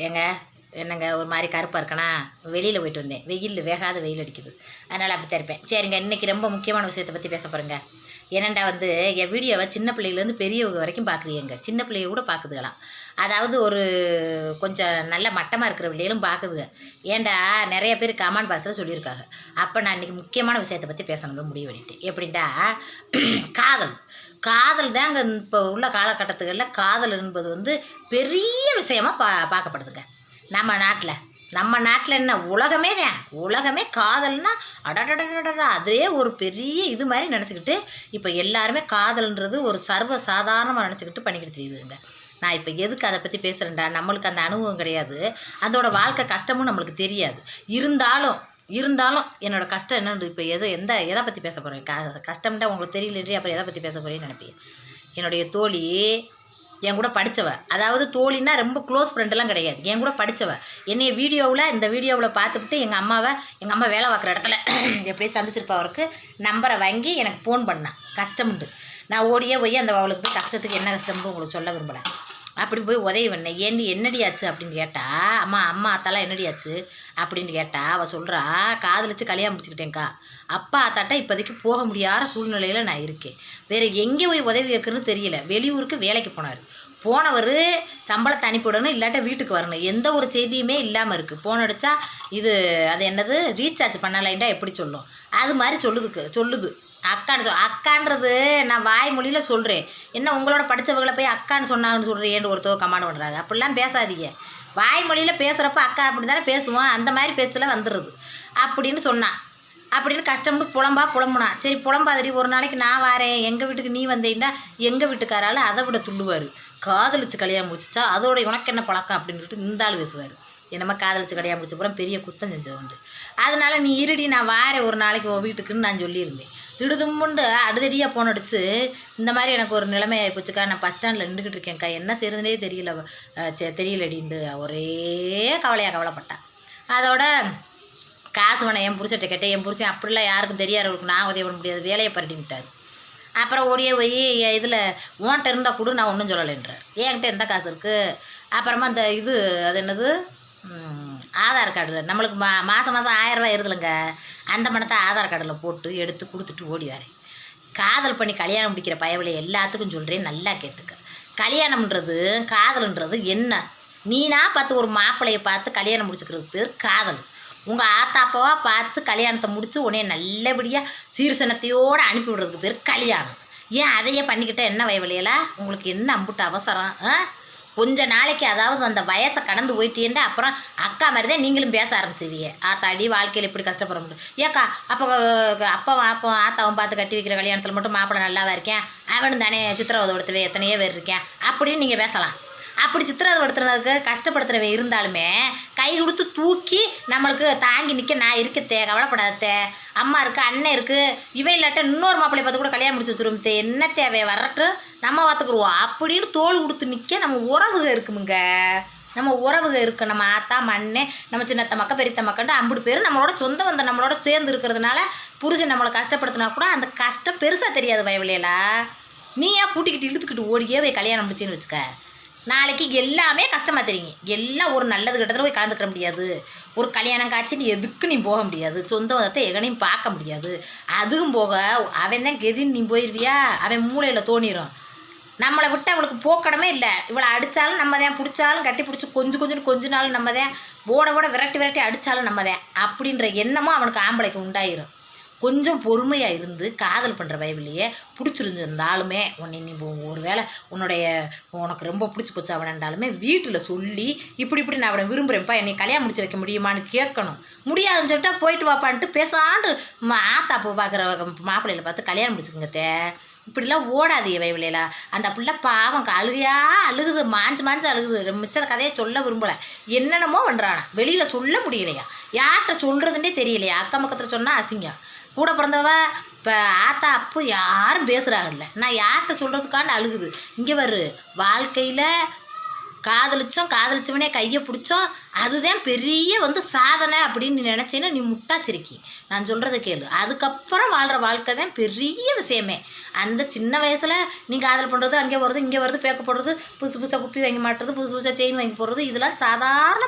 ஏங்க என்னங்க ஒரு மாதிரி கருப்பாக இருக்கனா, வெளியில் போயிட்டு வந்தேன், வெயில் வேகாத வெயில் அடிக்குது, அதனால் அப்படி தான் இருப்பேன். சரிங்க, இன்றைக்கி ரொம்ப முக்கியமான விஷயத்தை பற்றி பேச போகிறேங்க. என்னெண்டா என் வீடியோவை சின்ன பிள்ளைலேருந்து பெரியவங்க வரைக்கும் பார்க்குறீங்க, சின்ன பிள்ளைங்க கூட பார்க்குதுகலாம். அதாவது ஒரு கொஞ்சம் நல்ல மட்டமாக இருக்கிற பிள்ளைகளும் பார்க்குதுங்க. ஏன்டா நிறைய பேர் கமெண்ட் பாக்ஸில் சொல்லியிருக்காங்க. அப்போ நான் இன்றைக்கி முக்கியமான விஷயத்தை பற்றி பேசணும்னு முடிவு பண்ணிட்டேன். எப்படின்டா, காதல் தாங்க இப்போ உள்ள காலகட்டத்துகளில் காதல் என்பது பெரிய விஷயமாக பார்க்கப்படுதுங்க. நம்ம நாட்டில் என்ன உலகமே காதல்னா அடடடடடா அதே ஒரு பெரிய இது மாதிரி நினச்சிக்கிட்டு இப்போ எல்லாருமே காதல்ன்றது ஒரு சர்வ சாதாரணமாக நினச்சிக்கிட்டு பண்ணிக்கிட்டு தெரியுதுங்க. நான் இப்போ எதுக்கு அதை பற்றி பேசுகிறேன்டா, நம்மளுக்கு அந்த அனுபவம் கிடையாது, அதோட வாழ்க்கை கஷ்டமும் நம்மளுக்கு தெரியாது. இருந்தாலும் என்னோடய கஷ்டம் என்னன்னு இப்போ எதை பற்றி பேச போகிறேன், கஷ்டம்டா உங்களுக்கு தெரியலன்றி அப்புறம் எதை பற்றி பேச போகிறேன்னு நினைப்பேன். என்னுடைய தோழி என் கூட படித்தவ, அதாவது தோழின்னா ரொம்ப க்ளோஸ் ஃப்ரெண்டெல்லாம் கிடையாது, என் கூட படித்தவ. என்னைய இந்த வீடியோவில் பார்த்துக்கிட்டு எங்கள் அம்மா வேலை பார்க்குற இடத்துல எப்படியே சந்திச்சிருப்பா, அவருக்கு நம்பரை வாங்கி எனக்கு ஃபோன் பண்ணான். கஷ்டமுண்டு, நான் ஓடியே போய் அந்த அவளுக்கு போய் கஷ்டத்துக்கு என்ன கஷ்டம்னு உங்களுக்கு சொல்ல விரும்பலை. அப்படி போய் உதவி பண்ணேன். என்னடியாச்சு அப்படின்னு கேட்டால், அம்மா அத்தாலாம் என்னடியாச்சு அப்படின்னு கேட்டால் அவள் சொல்கிறா, காதலிச்சு கல்யாணம் முடிச்சுக்கிட்டேங்க்கா, அப்பா அத்தாட்ட இப்போதைக்கு போக முடியாத சூழ்நிலையில் நான் இருக்கேன், வேறு எங்கே போய் உதவி கேட்குறதுன்னு தெரியல. வெளியூருக்கு வேலைக்கு போனவர் சம்பளத்தை அனுப்பிவிடணும், இல்லாட்ட வீட்டுக்கு வரணும், எந்த ஒரு செய்தியுமே இல்லாமல் இருக்குது. ஃபோன் அடித்தா அது என்னது ரீசார்ஜ் பண்ணலைண்டா எப்படி சொல்லும், அது மாதிரி சொல்லுது. அக்கான்றது நான் வாய்மொழியில் சொல்கிறேன், என்ன உங்களோட படித்தவங்களை போய் அக்கான்னு சொன்னாங்கன்னு சொல்கிறேன்னு ஒருத்தவங்க கமெண்ட் பண்ணுறாங்க. அப்படிலாம் பேசாதீங்க, வாய்மொழியில் பேசுகிறப்ப அக்கா அப்படி தானே பேசுவோம், அந்த மாதிரி பேச்சில் வந்துடுது அப்படின்னு சொன்னான். அப்படின்னு கஷ்டம்னு புலம்புனா. சரி புலம்பாதிரி, ஒரு நாளைக்கு நான் வரேன், எங்கள் வீட்டுக்கு நீ வந்தேன்னா எங்கள் வீட்டுக்காரால் அதை விட துள்ளுவார். காதலிச்சு கல்யாணம் முடிச்சிச்சா அதோட உனக்கு என்ன பழக்கம் அப்படின்னு சொல்லிட்டு இருந்தாலும் பேசுவார். என்னம்மா காதலிச்சு கல்யாணம் முடிச்ச அப்புறம் பெரிய குத்தம் செஞ்சவண்டு, அதனால் நீ இருடி நான் வாரேன் ஒரு நாளைக்கு உன் வீட்டுக்குன்னு நான் சொல்லியிருந்தேன். திடுதும்முண்டு அடுதடியாக போன் அடிச்சு, இந்த மாதிரி எனக்கு ஒரு நிலைமை ஆகிப்போச்சுக்கா, நான் பஸ் ஸ்டாண்டில் நின்றுக்கிட்டு இருக்கேன்க்கா, என்ன செய்யறதுனே தெரியலடின்ட்டு ஒரே கவலைப்பட்டான். அதோட காசு வேணாம் என் புருஷன்ட்ட கேட்டேன், என் புருஷன் அப்படிலாம் யாருக்கும் தெரியாதவங்களுக்கு நான் உதவி பண்ண முடியாது, வேலையை பரட்டிக்கிட்டார். அப்புறம் ஓடியே போய் இதில் உன்கிட்ட இருந்தால் கூட நான் ஒன்றும் சொல்லலைன்றார். என்கிட்ட எந்த காசு இருக்குது. அப்புறமா அந்த அது என்னது ஆதார் கார்டு நம்மளுக்கு மாதம் 1000 ரூபா இருதுலங்க, அந்த பணத்தை ஆதார் கார்டில் போட்டு எடுத்து கொடுத்துட்டு ஓடி வரேன். காதல் பண்ணி கல்யாணம் முடிக்கிற பயவில்லை எல்லாத்துக்கும் சொல்கிறேன், நல்லா கேட்டுக்க. கல்யாணம்ன்றது காதல்ன்றது என்ன, நீனா பார்த்து ஒரு மாப்பிள்ளையை பார்த்து கல்யாணம் முடிச்சுக்கிறதுக்கு பேர் காதல். உங்கள் ஆத்தாப்பாவா பார்த்து கல்யாணத்தை முடித்து உடனே நல்லபடியாக சீர்சனத்தையோடு அனுப்பி விடுறதுக்கு பேர் கல்யாணம். ஏன் அதையே பண்ணிக்கிட்டால் என்ன வயவலையில உங்களுக்கு என்ன அம்புட்டு அவசரம்? கொஞ்ச நாளைக்கு அதாவது அந்த வயசை கடந்து போயிட்டேன்டா அப்புறம் அக்கா மாதிரி தான் நீங்களும் பேச ஆரம்பிச்சுவீங்க. ஆத்தாடி வாழ்க்கையில் எப்படி கஷ்டப்பட முடியும், ஏக்கா அப்போ ஆத்தாவும் பார்த்து கட்டி வைக்கிற கல்யாணத்தில் மட்டும் மாப்பிள்ளை நல்லாவா இருக்கேன், அவனு தானே சித்திரவதை எத்தனையோ பேர் இருக்கேன் அப்படின்னு நீங்கள் பேசலாம். அப்படி சித்திரவதை கஷ்டப்படுத்துறவன் இருந்தாலுமே கை கொடுத்து தூக்கி நம்மளுக்கு தாங்கி நிற்க நான் இருக்கத்தே, கவலைப்படாதே, அம்மா இருக்குது, அண்ணன் இருக்குது, இவை இல்லாட்ட இன்னொரு மாப்பிள்ளையை பார்த்து கூட கல்யாணம் முடிச்சு வச்சுருவோம், என்ன தேவை வரட்டும் நம்ம பார்த்துக்குருவோம் அப்படின்னு தோல் கொடுத்து நிற்க நம்ம உறவுக இருக்குமுங்க. நம்ம உறவுக இருக்குது, நம்ம ஆத்தா மண்ணே, நம்ம சின்னத்த மக்கா பெரியத்த மக்கண்டு அம்புட்டு பேர் நம்மளோட சொந்த வந்த நம்மளோட சேர்ந்து இருக்கிறதுனால புருஷன் நம்மளை கஷ்டப்படுத்தினா கூட அந்த கஷ்டம் பெருசாக தெரியாது. வயவில்லையில நீ ஏன் கூட்டிக்கிட்டு இழுத்துக்கிட்டு ஓடியே போய் கல்யாணம் முடிச்சின்னு வச்சுக்க, நாளைக்கு எல்லாமே கஷ்டமாக தெரியுங்க. எல்லாம் ஒரு நல்லது கிட்டத்தில் போய் கலந்துக்கிற முடியாது, ஒரு கல்யாணம் காட்சின்னு எதுக்கு நீ போக முடியாது, சொந்த வந்தத்தை எங்கனையும் பார்க்க முடியாது. அதுவும் போக அவன் தான் கெதின்னு நீ போயிடுவியா, அவன் மூளையில் தோணிடும். நம்மளை விட்டு அவளுக்கு போக்கடமே இல்லை, இவளை அடித்தாலும் நம்ம தான், பிடிச்சாலும் கட்டி பிடிச்சி கொஞ்ச நாள் நம்ம தான், ஓட விரட்டி அடித்தாலும் நம்ம தான் அப்படின்ற எண்ணமும் அவனுக்கு ஆம்பளைக்கு உண்டாயிரும். கொஞ்சம் பொறுமையாக இருந்து காதல் பண்ணுற வயவிலேயே பிடிச்சிருந்துருந்தாலுமே நீ ஒரு வேளை உனக்கு ரொம்ப பிடிச்சி போச்சு அவனாண்டாலுமே வீட்டில் சொல்லி இப்படி நான் அவனை விரும்புகிறேன்ப்பா, என்னை கல்யாணம் முடிச்சு வைக்க முடியுமான்னு கேட்கணும். முடியாதுன்னு சொல்லிட்டா போயிட்டு வாப்பான்ட்டு பேசாண்டு ஆத்தாப்போ பார்க்குற மாப்பிள்ளையில் பார்த்து கல்யாணம் முடிச்சுக்குங்க. இப்படிலாம் ஓடாது வயவிலையில. அந்த பிள்ளை பாவம் அழுகுது, மாஞ்சு அழுகுது. மிச்ச கதையை சொல்ல விரும்பலை, என்னென்னமோ பண்ணுறானா, வெளியில் சொல்ல முடியலையா, யார்கிட்ட சொல்கிறதுன்னே தெரியலையா. அக்கம் பக்கத்தில் சொன்னால் அசிங்கம், கூட பிறந்தவ இப்போ ஆத்தா அப்போ யாரும் பேசுகிறாங்கல்ல, நான் யார்கிட்ட சொல்கிறதுக்கான அழுகுது. இங்கே வாழ்க்கையில் காதலிச்சவனே கையை பிடிச்சோம், அதுதான் பெரிய வந்து சாதனை அப்படின்னு நீ நினச்சேன்னா நீ முட்டாச்சிருக்கி. நான் சொல்கிறத கேளு. அதுக்கப்புறம் வாழ்கிற வாழ்க்கை தான் பெரிய விஷயமே. அந்த சின்ன வயசில் நீ காதல் பண்ணுறது, அங்கே வருது இங்கே வருது, பேக்க போடுறது, புதுசு புதுசாக குப்பி வாங்கி மாட்டுறது, புதுசு புதுசாக செயின் வாங்கி போடுறது, இதெல்லாம்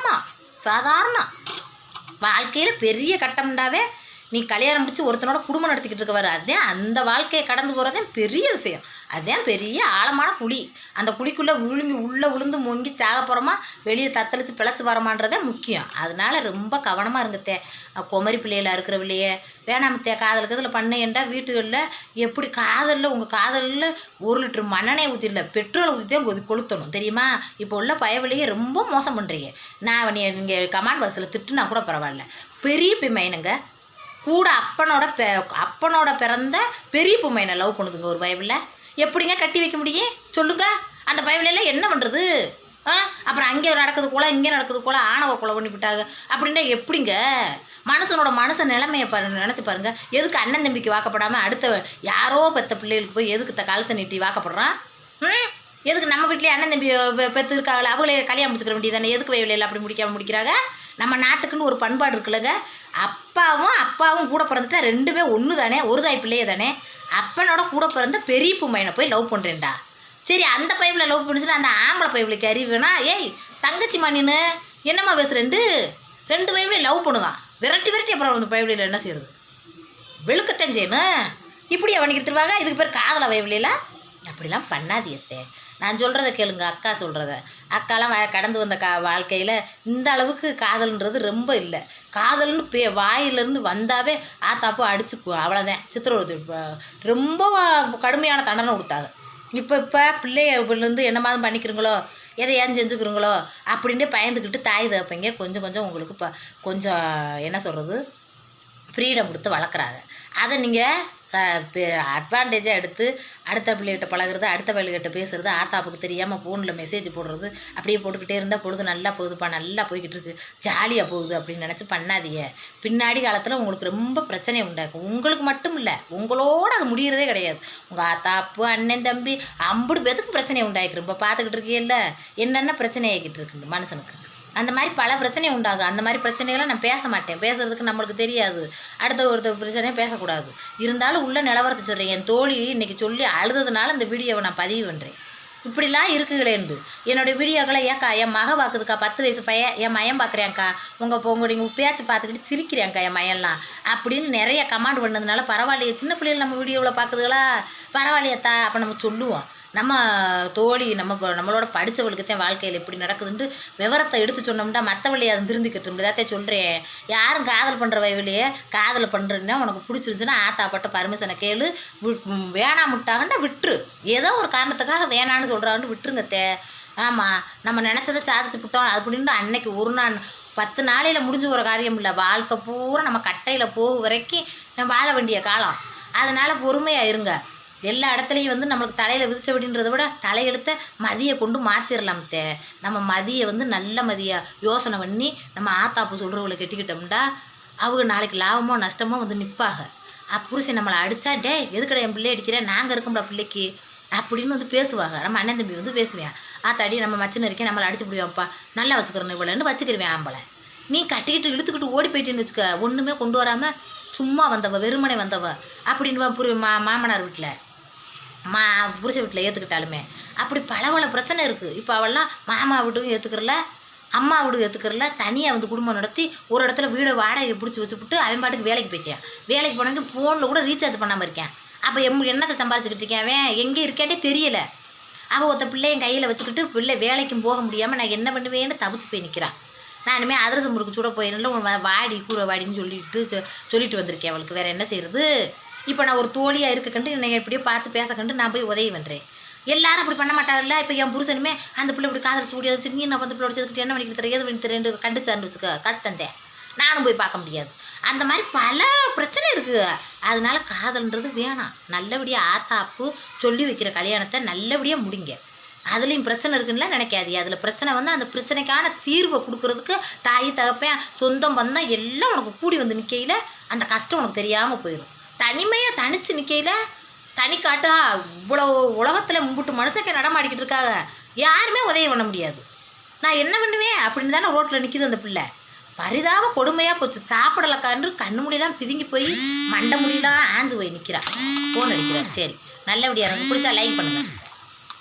சாதாரணம். வாழ்க்கையில் பெரிய கட்டம்ண்டாவே நீ கல்யாணம் முடிச்சு ஒருத்தனோட குடும்பம் நடத்திக்கிட்டு இருக்கவாரு, அதுதான் அந்த வாழ்க்கையை கடந்து போகிறதே பெரிய விஷயம். அதுதான் பெரிய ஆழமான குழி. அந்த குழிக்குள்ளே உள்ளே விழுந்து முங்கி சாக போகிறோமா, வெளியே தத்தளிச்சு பிழைச்சி வரமான்றதே முக்கியம். அதனால ரொம்ப கவனமாக இருங்கத்தே. குமரி பிள்ளையில் இருக்கிறவில்லையே வேணாமத்தே, காதலுக்கு இதில் பண்ணேன்டா வீட்டுகளில் எப்படி காதலில் உங்கள் காதலில் 1 லிட்டர் மண்ணெண்ணெய் ஊற்றிடல, பெட்ரோலை ஊற்றி தான் கொளுத்தணும் தெரியுமா? இப்போ உள்ள பயவிலையே ரொம்ப மோசம் பண்ணுறீங்க. நான் நீங்கள் கமெண்ட் பாக்ஸில் திட்டுனா கூட பரவாயில்ல. பெரிய பிமைனுங்க கூட அப்பனோட பிறந்த பெரிய பொம்மையனை லவ் பண்ணுதுங்க ஒரு பைபிளில். எப்படிங்க கட்டி வைக்க முடியும் சொல்லுங்க? அந்த பைபிளெல்லாம் என்ன பண்ணுறது? அப்புறம் அங்கே நடக்குது போல இங்கே நடக்குது போல ஆணவ கொலை பண்ணிவிட்டாங்க அப்படின்னா எப்படிங்க? மனுஷ நிலைமையை நினச்சி பாருங்கள். எதுக்கு அண்ணன் தம்பிக்கு வாக்கப்படாமல் அடுத்த யாரோ பெற்ற பிள்ளைகளுக்கு போய் எதுக்கு காலத்தை நீட்டி வாக்கப்படுறான்? எதுக்கு நம்ம வீட்லேயே அண்ணன் தம்பி பெற்று இருக்காங்களே அவங்களே கல்யாணம் முடிச்சுக்கிற வேண்டியது தானே? எதுக்கு வயலில் அப்படி முடிக்கிறாங்க? நம்ம நாட்டுக்குன்னு ஒரு பண்பாடு இருக்குல்லங்க. அப்பாவும் கூட பிறந்துட்டா 2மே ஒன்று தானே, ஒரு தாய் பிள்ளையே தானே. அப்பனோட கூட பிறந்த பெரிய பொம்மையனை போய் லவ் பண்ணுறேன்டா. சரி, அந்த பைப்பில் லவ் பண்ணிச்சுன்னா அந்த ஆம்பளை பைப்பிலுக்கு அறிவுனா, ஏய் தங்கச்சிம்மா நீனு என்னம்மா பேசுகிறேன்ட்டு 2 பைப்பிலையும் லவ் பண்ணுதான். விரட்டி அப்புறம் அந்த பைப்பில் என்ன செய்யுது? வெளுக்கத்தான் செய்யணும். இப்படி அவனுக்கு எடுத்துருவாங்க. இதுக்கு பேர் காதலை வயவிலையில். அப்படிலாம் பண்ணாதியத்தே. நான் சொல்கிறத கேளுங்க. அக்கா சொல்கிறத. அக்காலாம் கடந்து வந்த வாழ்க்கையில் இந்த அளவுக்கு காதல்ன்றது ரொம்ப இல்லை. காதல்னு வாயிலிருந்து வந்தாவே ஆத்தாப்போ அடிச்சு அவ்வளோதான் சித்திரவதை ரொம்ப கடுமையான தண்டனை கொடுத்தாங்க. இப்போ பிள்ளைலேருந்து என்ன மாதிரி பண்ணிக்கிறீங்களோ, எதை ஏன் செஞ்சுக்கிறீங்களோ அப்படின்ட்டு பயந்துக்கிட்டு தாய் தப்பைங்க கொஞ்சம் உங்களுக்கு கொஞ்சம் என்ன சொல்கிறது ஃப்ரீடம் கொடுத்து வளர்க்குறாங்க. அதை நீங்கள் அட்வான்டேஜாக எடுத்து அடுத்த பிள்ளைகிட்ட பழகிறது, அடுத்த பிள்ளைகிட்ட பேசுகிறது, ஆத்தாப்புக்கு தெரியாமல் ஃபோனில் மெசேஜ் போடுறது, அப்படியே போட்டுக்கிட்டே இருந்தால் பொழுது நல்லா போகுதுப்பா, நல்லா போய்கிட்டு இருக்கு, ஜாலியாக போகுது அப்படின்னு நினச்சி பண்ணாதீங்க. பின்னாடி காலத்தில் உங்களுக்கு ரொம்ப பிரச்சனையை உண்டாக்கும். உங்களுக்கு மட்டும் இல்லை, உங்களோட அது முடிகிறதே கிடையாது. உங்கள் ஆத்தாப்பு அண்ணன் தம்பி அம்புடு பேத்துக்கு பிரச்சனையை உண்டாக்கிடும். இப்போ பார்த்துக்கிட்டு இருக்கீல்ல என்னென்ன பிரச்சனை ஆகிக்கிட்டு இருக்கு மனுஷனுக்கு. அந்த மாதிரி பல பிரச்சனை உண்டாகும். அந்த மாதிரி பிரச்சனைகளை நான் பேச மாட்டேன். பேசுகிறதுக்கு நம்மளுக்கு தெரியாது. அடுத்த ஒருத்தர் பிரச்சனையும் பேசக்கூடாது. இருந்தாலும் உள்ள நிலவரத்தை சொல்கிறேன். என் தோழி இன்றைக்கி சொல்லி அழுததுனால இந்த வீடியோவை நான் பதிவு பண்ணுறேன். இப்படிலாம் இருக்குங்களேன்னு என்னோடய வீடியோக்களை ஏக்கா என் மக பார்க்குதுக்கா, 10 வயசு பையன் என் மயம் பார்க்குறேன்க்கா, நீங்கள் பேச்சு பார்த்துக்கிட்டு சிரிக்கிறேன்க்கா என் மயம்லாம் அப்படின்னு நிறைய கமெண்ட் பண்ணதுனால பரவாயில்லையே, சின்ன பிள்ளைகள் நம்ம வீடியோவில் பார்க்குதுங்களா, பரவாயில்லையத்தா. அப்போ நம்ம சொல்லுவோம், நம்ம தோழி நம்மளோட படித்தவளுக்கு தான் வாழ்க்கையில் எப்படி நடக்குதுன்ட்டு விவரத்தை எடுத்து சொன்னோம்னா மற்றவளையை அதை திருந்திக்கிட்டு இதாத்தே சொல்கிறேன். யாரும் காதல் பண்ணுற வயவிலையே காதல் பண்ணுறேன்னா உனக்கு பிடிச்சிருந்துச்சுன்னா ஆத்தாப்பட்ட பர்மிஷனை கேளு, வேணாமுட்டாகண்டா விட்டுரு. ஏதோ ஒரு காரணத்துக்காக வேணான்னு சொல்கிறான்னு விட்டுருங்கத்தே. ஆமாம், நம்ம நினச்சதை சாதிச்சு விட்டோம் அப்படின்ட்டு அன்னைக்கு ஒரு நாள் 10 நாளையில் முடிஞ்சு ஒரு காரியம் இல்லை. வாழ்க்கை பூரா நம்ம கட்டையில் போகும் வரைக்கும் வாழ வேண்டிய காலம். அதனால் பொறுமையாக இருங்க. எல்லா இடத்துலையும் வந்து நம்மளுக்கு தலையில் விதிச்ச அப்படின்றத விட தலையெடுத்த மதியை கொண்டு மாற்றிடலாம். நம்ம மதியை வந்து நல்ல மதியாக யோசனை பண்ணி நம்ம ஆத்தாப்பு சொல்கிறவங்களை கெட்டிக்கிட்டோம்டா அவங்க நாளைக்கு லாபமோ நஷ்டமோ வந்து நிற்பாங்க. புருஷன் நம்மளை அடித்தா டே எதுக்கடா என் பிள்ளை அடிக்கிறேன், நாங்கள் இருக்கோம்டா பிள்ளைக்கு அப்படின்னு வந்து பேசுவாங்க. நம்ம அண்ணன் தம்பி வந்து பேசுவேன், ஆத்தாடி நம்ம மச்சின்னு இருக்கேன் நம்மளை அடிச்சு பிடிவான்ப்பா, நல்லா வச்சுக்கிறேன் இவ்வளோன்னு வச்சுக்கிருவேன். ஆம்பளை நீ கட்டிக்கிட்டு இழுத்துக்கிட்டு ஓடி போயிட்டேன்னு வச்சுக்க, ஒன்றுமே கொண்டு வராமல் சும்மா வந்தவ வெறுமனை வந்தவ அப்படின்னு மாமனார் வீட்டில் புருஷ வீட்டில் ஏற்றுக்கிட்டாலுமே அப்படி பல பிரச்சனை இருக்குது. இப்போ அவள்லாம் மாமா வீட்டுக்கும் ஏற்றுக்கிறல, அம்மா வீட்டுக்கு ஏற்றுக்கிறல, தனியாக வந்து குடும்பம் நடத்தி ஒரு இடத்துல வீடை வாடகை பிடிச்சி வச்சுப்புட்டு அவன் பாட்டுக்கு வேலைக்கு போயிட்டேன். வேலைக்கு போனவங்க ஃபோனில் கூட ரீசார்ஜ் பண்ணாமல் இருக்கேன். அப்போ என்னத்தை சம்பாரிச்சுக்கிட்டு இருக்கேன், அவன் எங்கே இருக்கேன்டே தெரியலை. அவள் ஒருத்த பிள்ளையும் கையில் வச்சுக்கிட்டு பிள்ளை வேலைக்கும் போக முடியாமல் நான் என்ன பண்ணுவேன்னு தவிச்சு போய் நிற்கிறான். நான் இனிமேல் அதிரசம் முறுக்கு சூட போயிடல வாடி கூரை வாடின்னு சொல்லிட்டு வந்திருக்கேன். அவளுக்கு வேறு என்ன செய்கிறது? இப்போ நான் ஒரு தோழியாக இருக்க கண்டு என்னை எப்படியோ பார்த்து பேச கண்டு நான் போய் உதவி பண்ணுறேன். எல்லாரும் அப்படி பண்ண மாட்டாங்கல்ல. இப்போ என் புருஷனுமே அந்த பிள்ளை இப்படி காதலிச்சு முடியாது, நீ நான் வந்து பிள்ளை வச்சதுக்கிட்டு என்ன பண்ணிக்கிட்டு தரேன், எது பண்ணி தரேன் கண்டுச்சான்னு வச்சுக்க கஷ்டந்தேன். நானும் போய் பார்க்க முடியாது. அந்த மாதிரி பல பிரச்சனை இருக்குது. அதனால காதல்ன்றது வேணாம். நல்லபடியாக ஆத்தாப்பு சொல்லி வைக்கிற கல்யாணத்தை நல்லபடியாக முடிங்க. அதுலேயும் பிரச்சனை இருக்குன்னா நினைக்காது. அதில் பிரச்சனை வந்து அந்த பிரச்சனைக்கான தீர்வை கொடுக்குறதுக்கு தாய் தகப்பேன் சொந்தம் வந்தால் எல்லாம் உனக்கு கூடி வந்து நிற்கையில் அந்த கஷ்டம் உனக்கு தெரியாமல் போயிடும். தனிமையாக தனித்து நிற்கையில் தனிக்காட்டா இவ்வளோ உலகத்தில் மும்பிட்டு மனுஷக்க நடமாடிக்கிட்டு இருக்காங்க, யாருமே உதவி பண்ண முடியாது. நான் என்ன பண்ணுவேன் அப்படின்னு தானே ரோட்டில் நிற்கிது அந்த பிள்ளை. பரிதாப கொடுமையாக போச்சு. சாப்பிடலக்கான்று கண்ணு முடியெல்லாம் பிதுங்கி போய் மண்டை முடியெல்லாம் ஆஞ்சு போய் நிற்கிறான். ஃபோன் அடிக்கிறார். சரி, நல்லபடியாக எனக்கு பிடிச்சா லைக் பண்ணுங்கள்.